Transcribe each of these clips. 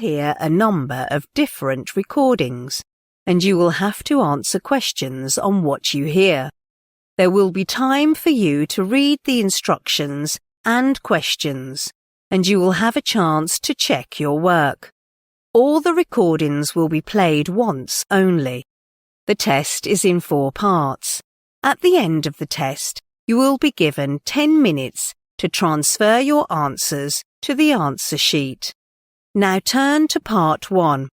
hear a number of different recordings, and you will have to answer questions on what you hear. There will be time for you to read the instructions and questions, and you will have a chance to check your work. All the recordings will be played once only. The test is in 4 parts. At the end of the test, you will be given 10 minutes to transfer your answers to the answer sheet. Now turn to part 1.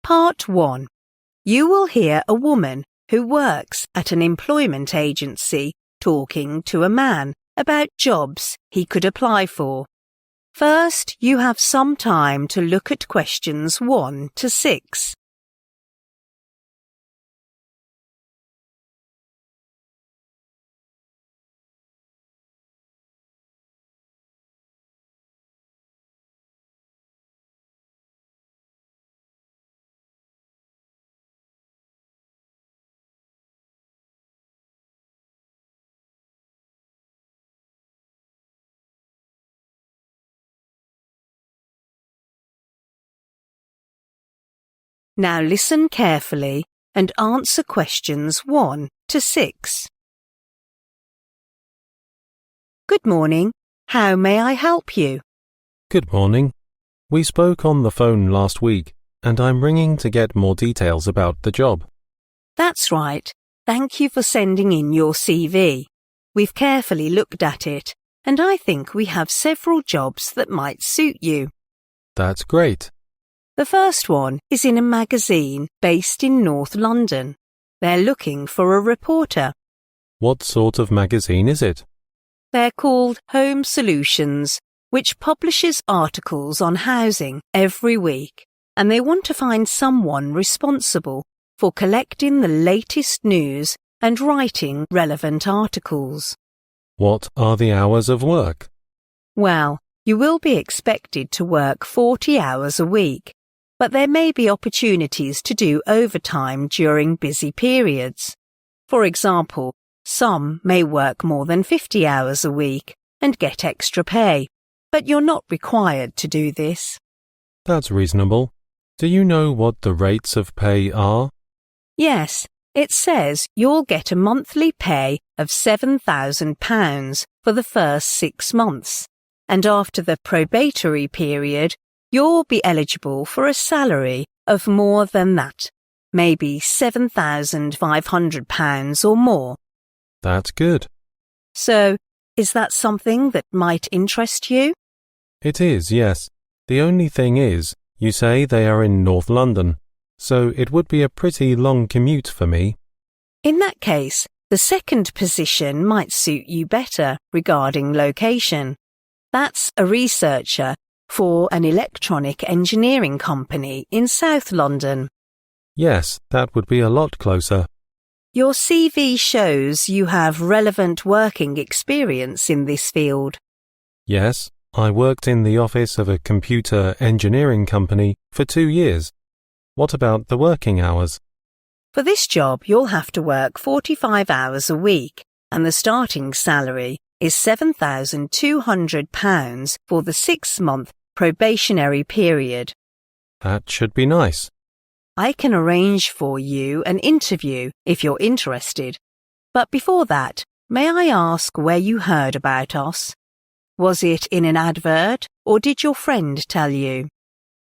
Part 1. You will hear a woman who works at an employment agency talking to a man about jobs he could apply for. First, you have some time to look at questions 1 to 6. Now listen carefully and answer questions 1 to 6. Good morning. How may I help you? Good morning. We spoke on the phone last week, and I'm ringing to get more details about the job. That's right. Thank you for sending in your CV. We've carefully looked at it, and I think we have several jobs that might suit you. That's great. The first one is in a magazine based in North London. They're looking for a reporter. What sort of magazine is it? They're called Home Solutions, which publishes articles on housing every week, and they want to find someone responsible for collecting the latest news and writing relevant articles. What are the hours of work? Well, you will be expected to work 40 hours a week, but there may be opportunities to do overtime during busy periods. For example, some may work more than 50 hours a week and get extra pay, but you're not required to do this. That's reasonable. Do you know what the rates of pay are? Yes, it says you'll get a monthly pay of £7,000 for the first 6 months, and after the probatory period, you'll be eligible for a salary of more than that, maybe £7,500 or more. That's good. So, is that something that might interest you? It is, yes. The only thing is, you say they are in North London, so it would be a pretty long commute for me. In that case, the second position might suit you better regarding location. That's a researcher for an electronic engineering company in South London. Yes, that would be a lot closer. Your CV shows you have relevant working experience in this field. Yes, I worked in the office of a computer engineering company for 2 years. What about the working hours? For this job, you'll have to work 45 hours a week, and the starting salary is £7,200 for the 6-month probationary period. That should be nice. I can arrange for you an interview if you're interested. But before that, may I ask where you heard about us? Was it in an advert, or did your friend tell you?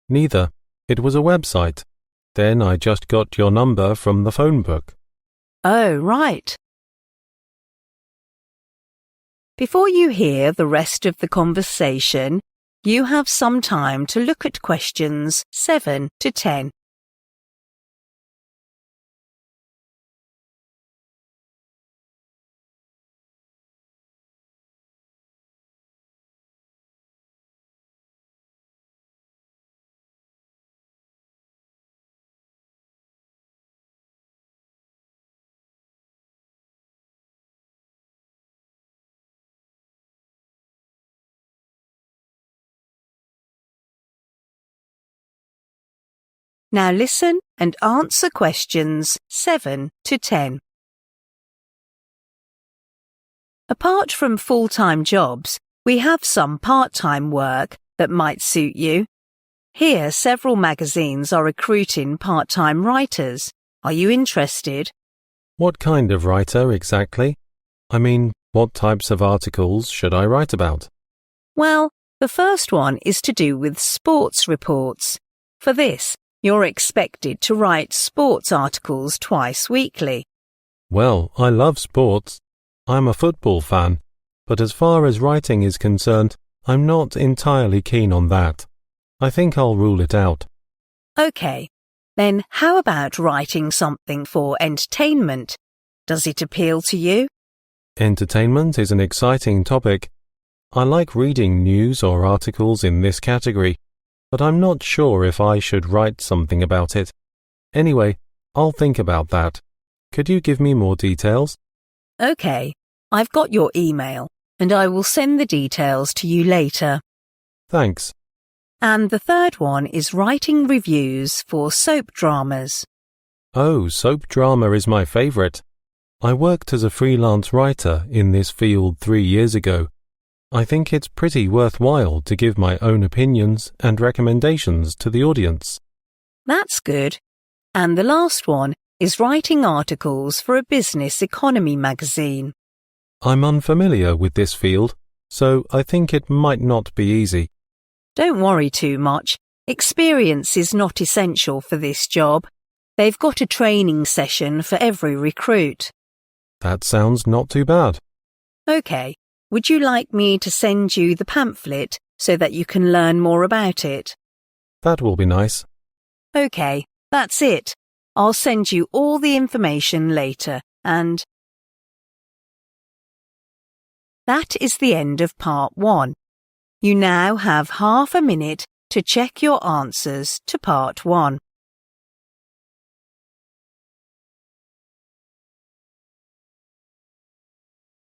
Neither. It was a website. Then I just got your number from the phone book. Oh, right. Before you hear the rest of the conversation, you have some time to look at questions 7 to 10. Now listen and answer questions 7 to 10. Apart from full-time jobs, We have some part-time work that might suit you. Here, several magazines are recruiting part-time writers. Are you interested? What kind of writer exactly? I mean, what types of articles should I write about? Well, the first one is to do with sports reports. For this, you're expected to write sports articles twice weekly. Well, I love sports. I'm a football fan, but as far as writing is concerned, I'm not entirely keen on that. I think I'll rule it out. OK, then how about writing something for entertainment? Does it appeal to you? Entertainment is an exciting topic. I like reading news or articles in this category, but I'm not sure if I should write something about it. Anyway, I'll think about that. Could you give me more details? OK, I've got your email, and I will send the details to you later. Thanks. And the third one is writing reviews for soap dramas. Oh, soap drama is my favourite. I worked as a freelance writer in this field 3 years ago. I think it's pretty worthwhile to give my own opinions and recommendations to the audience. That's good. And the last one is writing articles for a business economy magazine. I'm unfamiliar with this field, so I think it might not be easy. Don't worry too much. Experience is not essential for this job. They've got a training session for every recruit. That sounds not too bad. OK, would you like me to send you the pamphlet so that you can learn more about it? That will be nice. OK, that's it. I'll send you all the information later, and that is the end of part 1. You now have half a minute to check your answers to part 1.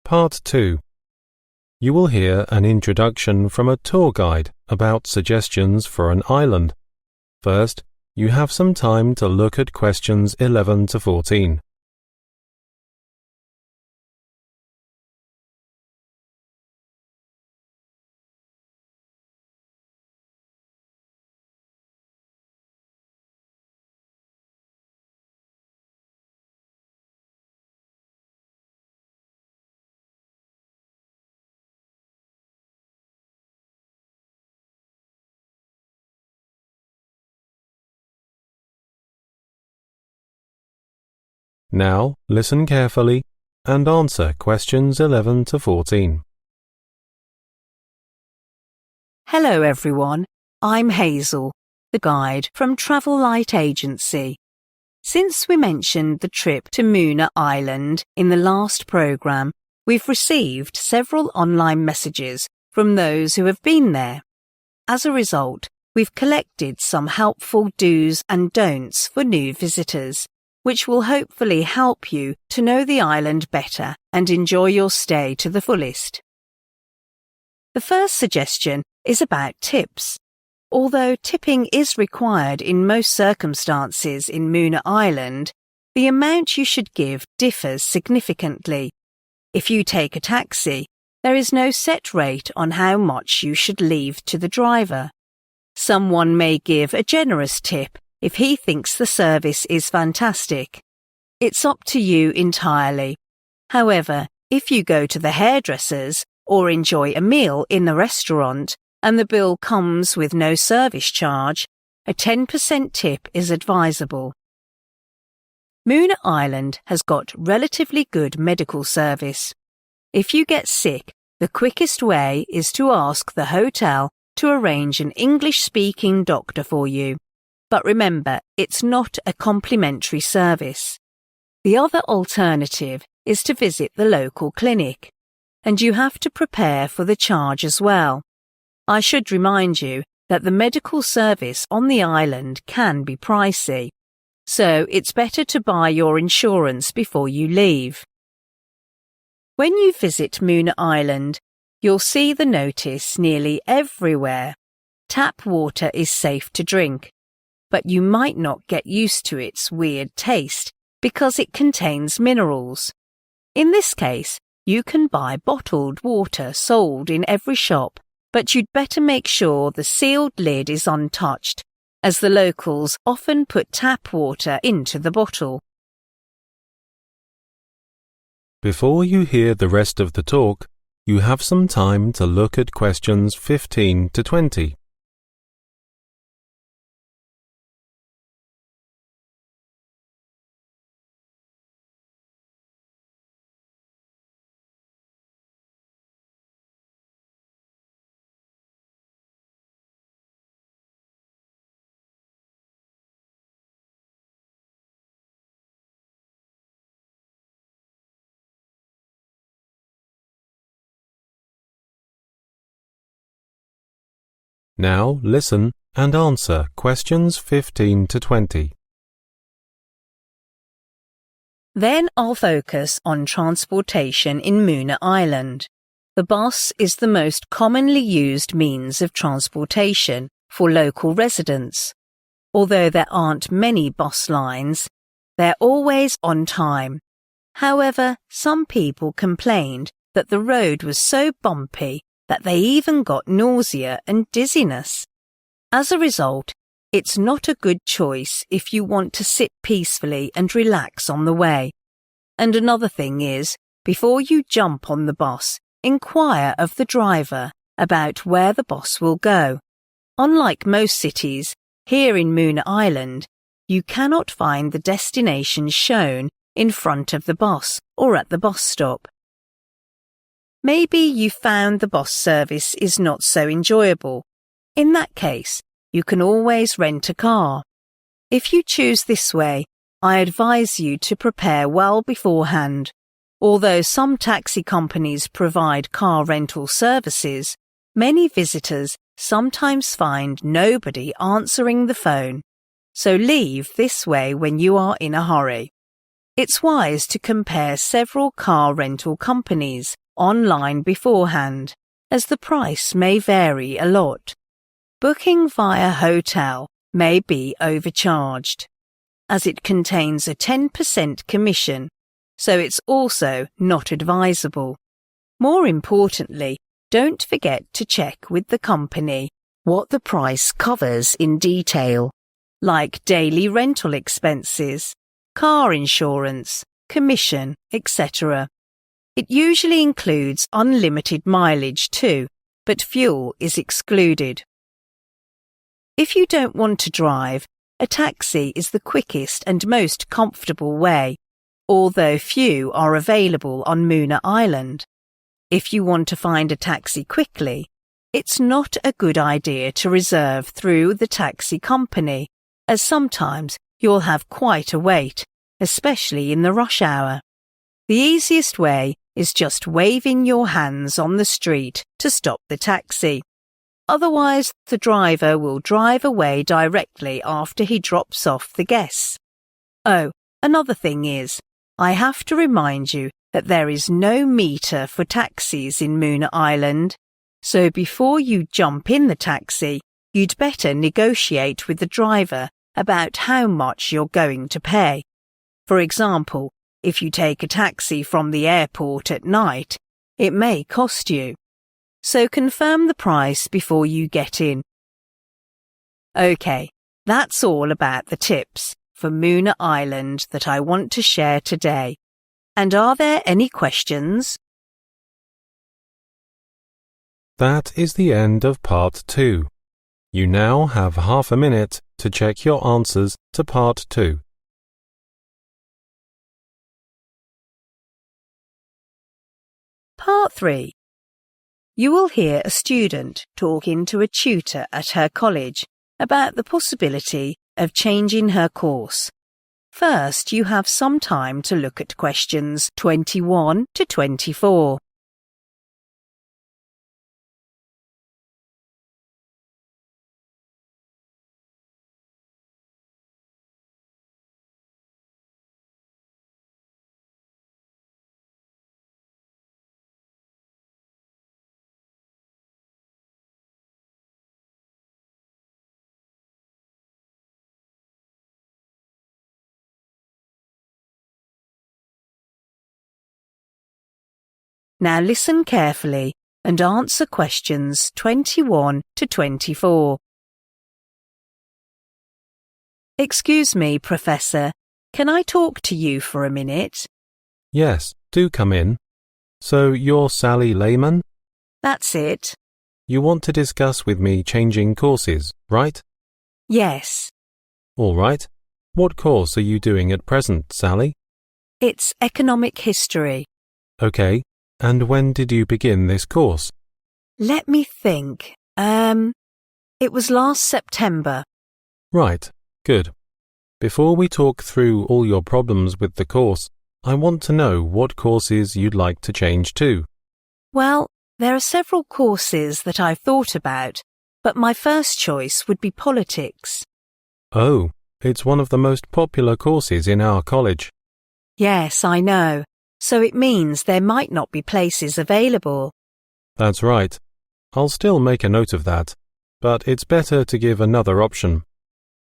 Part 2. You will hear an introduction from a tour guide about suggestions for an island. First, you have some time to look at questions 11 to 14. Now, listen carefully and answer questions 11 to 14. Hello everyone, I'm Hazel, the guide from Travel Light Agency. Since we mentioned the trip to Muna Island in the last programme, we've received several online messages from those who have been there. As a result, we've collected some helpful do's and don'ts for new visitors, which will hopefully help you to know the island better and enjoy your stay to the fullest. The first suggestion is about tips. Although tipping is required in most circumstances in Muna Island, the amount you should give differs significantly. If you take a taxi, there is no set rate on how much you should leave to the driver. Someone may give a generous tip if he thinks the service is fantastic. It's up to you entirely. However, if you go to the hairdressers or enjoy a meal in the restaurant and the bill comes with no service charge, a 10% tip is advisable. Muna Island has got relatively good medical service. If you get sick, the quickest way is to ask the hotel to arrange an English-speaking doctor for you. But remember, it's not a complimentary service. The other alternative is to visit the local clinic, and you have to prepare for the charge as well. I should remind you that the medical service on the island can be pricey, so it's better to buy your insurance before you leave. When you visit Muna Island, you'll see the notice nearly everywhere. Tap water is safe to drink, but you might not get used to its weird taste because it contains minerals. In this case, You can buy bottled water sold in every shop, but you'd better make sure the sealed lid is untouched, as the locals often put tap water into the bottle. Before you hear the rest of the talk, you have some time to look at questions 15 to 20. Now listen and answer questions 15 to 20. Then I'll focus on transportation in Moona Island. The bus is the most commonly used means of transportation for local residents. Although there aren't many bus lines, they're always on time. However, some people complained that the road was so bumpy that they even got nausea and dizziness. As a result, it's not a good choice if you want to sit peacefully and relax on the way. And another thing is, before you jump on the bus, inquire of the driver about where the bus will go. Unlike most cities, here in Moona Island, you cannot find the destination shown in front of the bus or at the bus stop. Maybe you found the bus service is not so enjoyable. In that case, you can always rent a car. If you choose this way, I advise you to prepare well beforehand. Although some taxi companies provide car rental services, many visitors sometimes find nobody answering the phone. So leave this way when you are in a hurry. It's wise to compare several car rental companies online beforehand, as the price may vary a lot. Booking via hotel may be overcharged, as it contains a 10% commission, so it's also not advisable. More importantly, don't forget to check with the company what the price covers in detail, like daily rental expenses, car insurance, commission, etc. It usually includes unlimited mileage too, but fuel is excluded. If you don't want to drive, a taxi is the quickest and most comfortable way, although few are available on Moona Island. If you want to find a taxi quickly, it's not a good idea to reserve through the taxi company, as sometimes you'll have quite a wait, especially in the rush hour. The easiest way is just waving your hands on the street to stop the taxi. Otherwise, the driver will drive away directly after he drops off the guests. Oh, another thing is, I have to remind you that there is no meter for taxis in Moona Island, so before you jump in the taxi, you'd better negotiate with the driver about how much you're going to pay. For example, if you take a taxi from the airport at night, it may cost you. So confirm the price before you get in. Okay, that's all about the tips for Moona Island that I want to share today. And are there any questions? That is the end of part 2. You now have half a minute to check your answers to part 2. Part 3. You will hear a student talking to a tutor at her college about the possibility of changing her course. First, you have some time to look at questions 21 to 24. Now listen carefully and answer questions 21 to 24. Excuse me, Professor. Can I talk to you for a minute? Yes, do come in. So you're Sally Lehman? That's it. You want to discuss with me changing courses, right? Yes. All right. What course are you doing at present, Sally? It's economic history. Okay. And when did you begin this course? Let me think. It was last September. Right. Good. Before we talk through all your problems with the course, I want to know what courses you'd like to change to. Well, there are several courses that I've thought about, but my first choice would be politics. Oh, it's one of the most popular courses in our college. Yes, I know. So it means there might not be places available. That's right. I'll still make a note of that, but it's better to give another option.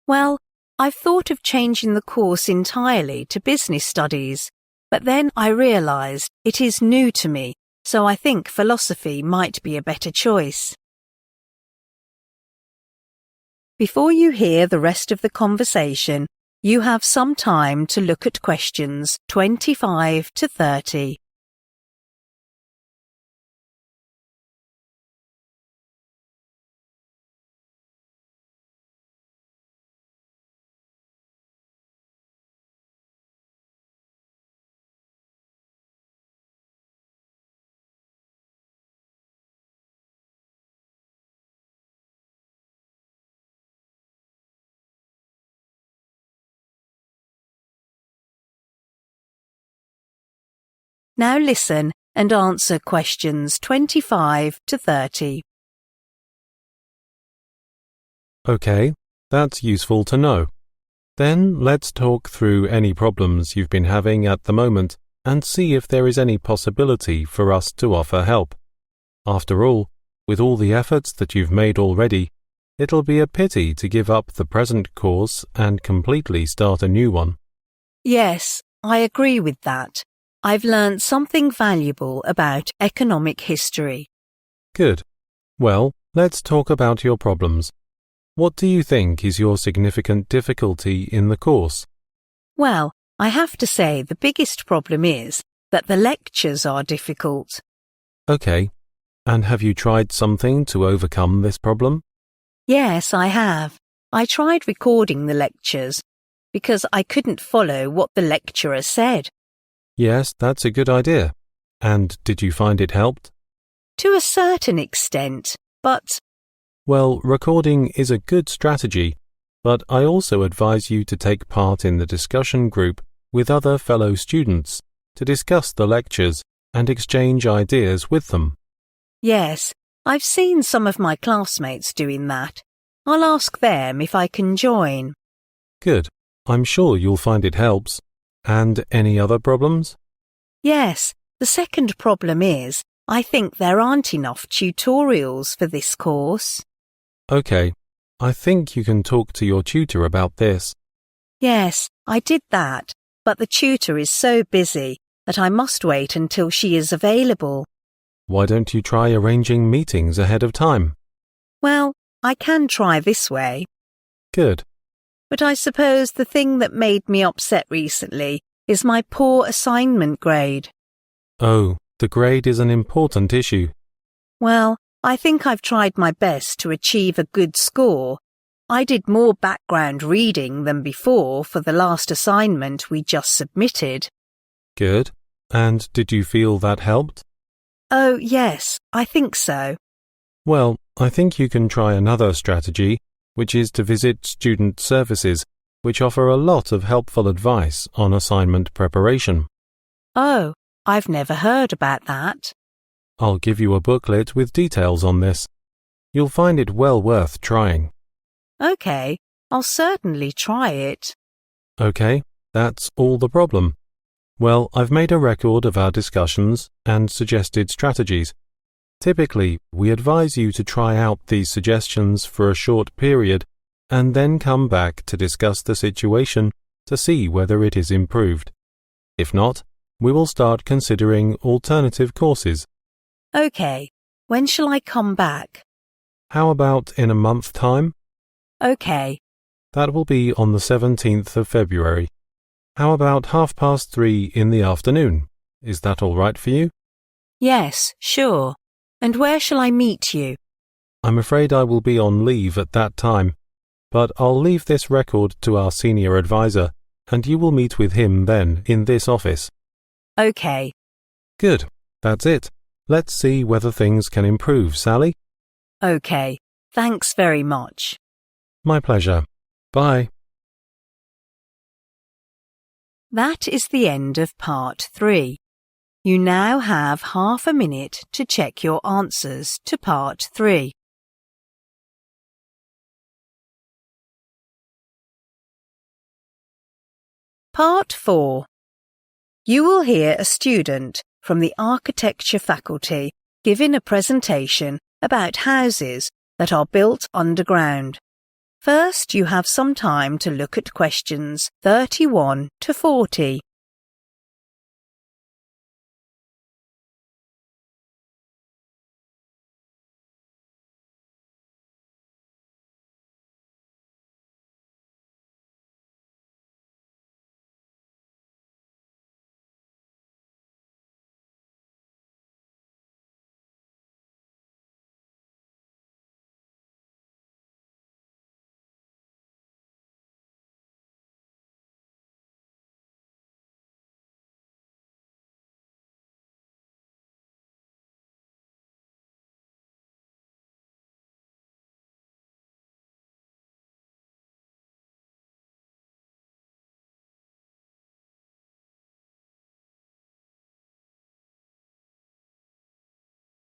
Well, I've thought of changing the course entirely to business studies, but then I realised it is new to me, so I think philosophy might be a better choice. Before you hear the rest of the conversation, you have some time to look at questions 25 to 30. Now listen and answer questions 25 to 30. Okay, that's useful to know. Then let's talk through any problems you've been having at the moment and see if there is any possibility for us to offer help. After all, with all the efforts that you've made already, it'll be a pity to give up the present course and completely start a new one. Yes, I agree with that. I've learned something valuable about economic history. Good. Well, let's talk about your problems. What do you think is your significant difficulty in the course? Well, I have to say the biggest problem is that the lectures are difficult. Okay. And have you tried something to overcome this problem? Yes, I have. I tried recording the lectures because I couldn't follow what the lecturer said. Yes, that's a good idea. And did you find it helped? To a certain extent, but... Well, recording is a good strategy, but I also advise you to take part in the discussion group with other fellow students to discuss the lectures and exchange ideas with them. Yes, I've seen some of my classmates doing that. I'll ask them if I can join. Good. I'm sure you'll find it helps. And any other problems? Yes, the second problem is I think there aren't enough tutorials for this course. Okay, I think you can talk to your tutor about this. Yes, I did that, but the tutor is so busy that I must wait until she is available. Why don't you try arranging meetings ahead of time? Well, I can try this way. Good. But I suppose the thing that made me upset recently is my poor assignment grade. Oh, the grade is an important issue. Well, I think I've tried my best to achieve a good score. I did more background reading than before for the last assignment we just submitted. Good. And did you feel that helped? Oh, yes, I think so. Well, I think you can try another strategy, which is to visit student services, which offer a lot of helpful advice on assignment preparation. Oh, I've never heard about that. I'll give you a booklet with details on this. You'll find it well worth trying. Okay, I'll certainly try it. Okay, that's all the problem. Well, I've made a record of our discussions and suggested strategies. Typically, we advise you to try out these suggestions for a short period and then come back to discuss the situation to see whether it is improved. If not, we will start considering alternative courses. OK. When shall I come back? How about in a month's time? OK. That will be on the 17th of February. How about 3:30 in the afternoon? Is that all right for you? Yes, sure. And where shall I meet you? I'm afraid I will be on leave at that time, but I'll leave this record to our senior advisor, and you will meet with him then in this office. OK. Good. That's it. Let's see whether things can improve, Sally. OK. Thanks very much. My pleasure. Bye. That is the end of part 3. You now have half a minute to check your answers to part 3. Part 4. You will hear a student from the architecture faculty giving a presentation about houses that are built underground. First, you have some time to look at questions 31 to 40.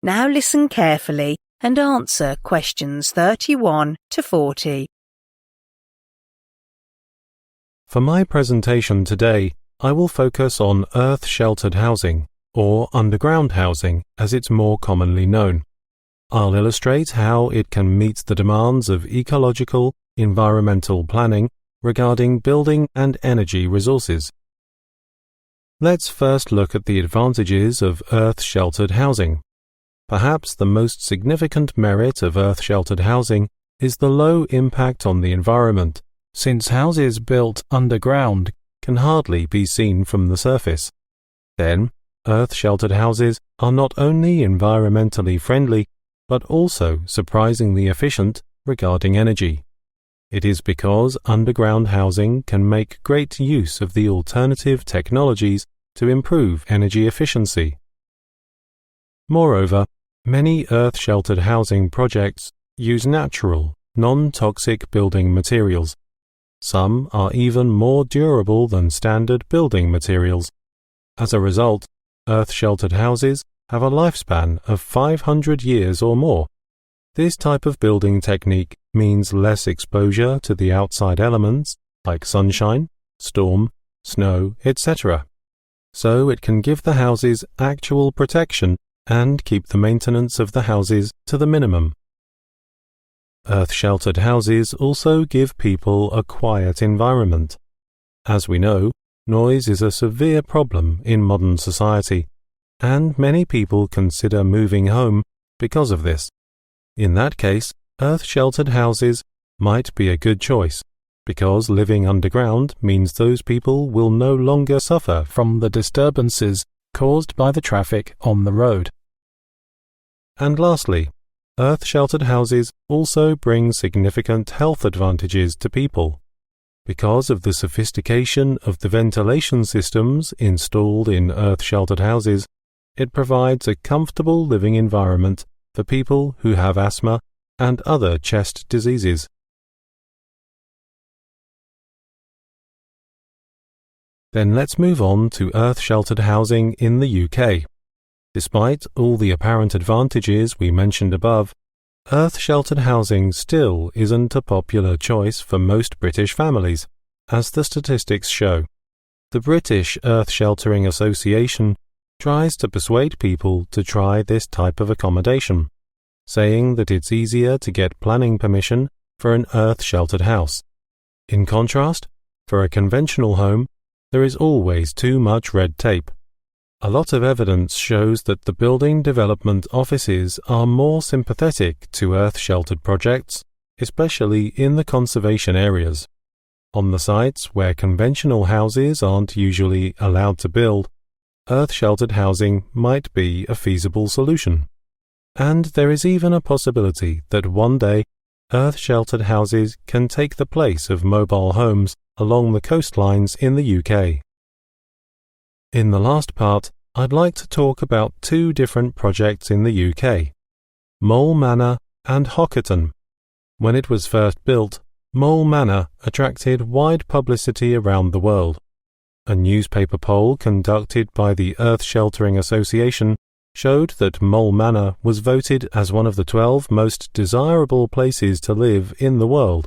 Now listen carefully and answer questions 31 to 40. For my presentation today, I will focus on earth-sheltered housing, or underground housing as it's more commonly known. I'll illustrate how it can meet the demands of ecological, environmental planning regarding building and energy resources. Let's first look at the advantages of earth-sheltered housing. Perhaps the most significant merit of earth-sheltered housing is the low impact on the environment, since houses built underground can hardly be seen from the surface. Then, earth-sheltered houses are not only environmentally friendly, but also surprisingly efficient regarding energy. It is because underground housing can make great use of the alternative technologies to improve energy efficiency. Moreover, many earth-sheltered housing projects use natural, non-toxic building materials. Some are even more durable than standard building materials. As a result, earth-sheltered houses have a lifespan of 500 years or more. This type of building technique means less exposure to the outside elements like sunshine, storm, snow, etc. So it can give the houses actual protection and keep the maintenance of the houses to the minimum. Earth-sheltered houses also give people a quiet environment. As we know, noise is a severe problem in modern society, and many people consider moving home because of this. In that case, earth-sheltered houses might be a good choice, because living underground means those people will no longer suffer from the disturbances caused by the traffic on the road. And lastly, earth-sheltered houses also bring significant health advantages to people. Because of the sophistication of the ventilation systems installed in earth-sheltered houses, it provides a comfortable living environment for people who have asthma and other chest diseases. Then let's move on to earth-sheltered housing in the UK. Despite all the apparent advantages we mentioned above, earth-sheltered housing still isn't a popular choice for most British families, as the statistics show. The British Earth Sheltering Association tries to persuade people to try this type of accommodation, saying that it's easier to get planning permission for an earth-sheltered house. In contrast, for a conventional home, there is always too much red tape, A lot of evidence shows that the building development offices are more sympathetic to earth-sheltered projects, especially in the conservation areas. On the sites where conventional houses aren't usually allowed to build, earth-sheltered housing might be a feasible solution. And there is even a possibility that one day earth-sheltered houses can take the place of mobile homes along the coastlines in the UK. In the last part, I'd like to talk about two different projects in the UK, Mole Manor and Hockerton. When it was first built, Mole Manor attracted wide publicity around the world. A newspaper poll conducted by the Earth Sheltering Association showed that Mole Manor was voted as one of the 12 most desirable places to live in the world.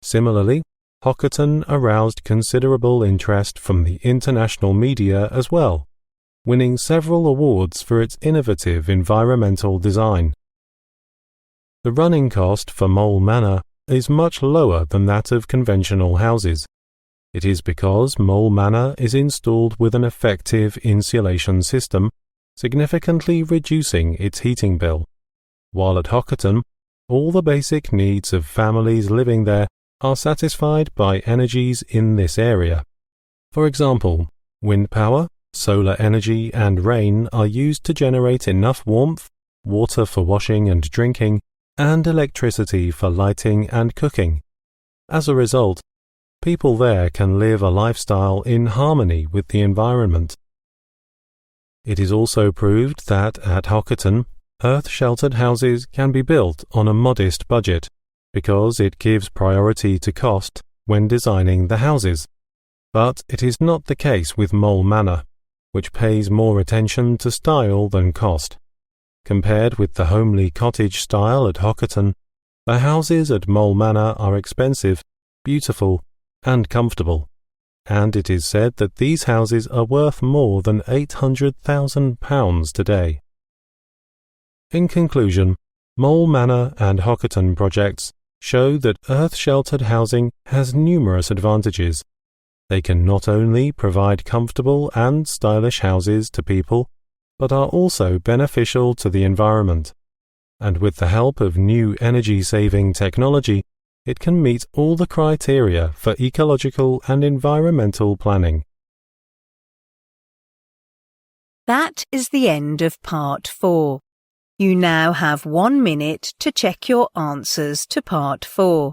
Similarly, Hockerton aroused considerable interest from the international media as well, winning several awards for its innovative environmental design. The running cost for Mole Manor is much lower than that of conventional houses. It is because Mole Manor is installed with an effective insulation system, significantly reducing its heating bill, while at Hockerton, all the basic needs of families living there are satisfied by energies in this area. For example, wind power, solar energy and rain are used to generate enough warmth, water for washing and drinking, and electricity for lighting and cooking. As a result, people there can live a lifestyle in harmony with the environment. It is also proved that at Hockerton, earth-sheltered houses can be built on a modest budget, because it gives priority to cost when designing the houses. But it is not the case with Mole Manor, which pays more attention to style than cost. Compared with the homely cottage style at Hockerton, the houses at Mole Manor are expensive, beautiful, and comfortable, and it is said that these houses are worth more than £800,000 today. In conclusion, Mole Manor and Hockerton projects show that earth-sheltered housing has numerous advantages. They can not only provide comfortable and stylish houses to people, but are also beneficial to the environment. And with the help of new energy-saving technology, it can meet all the criteria for ecological and environmental planning. That is the end of Part 4. You now have 1 minute to check your answers to Part 4.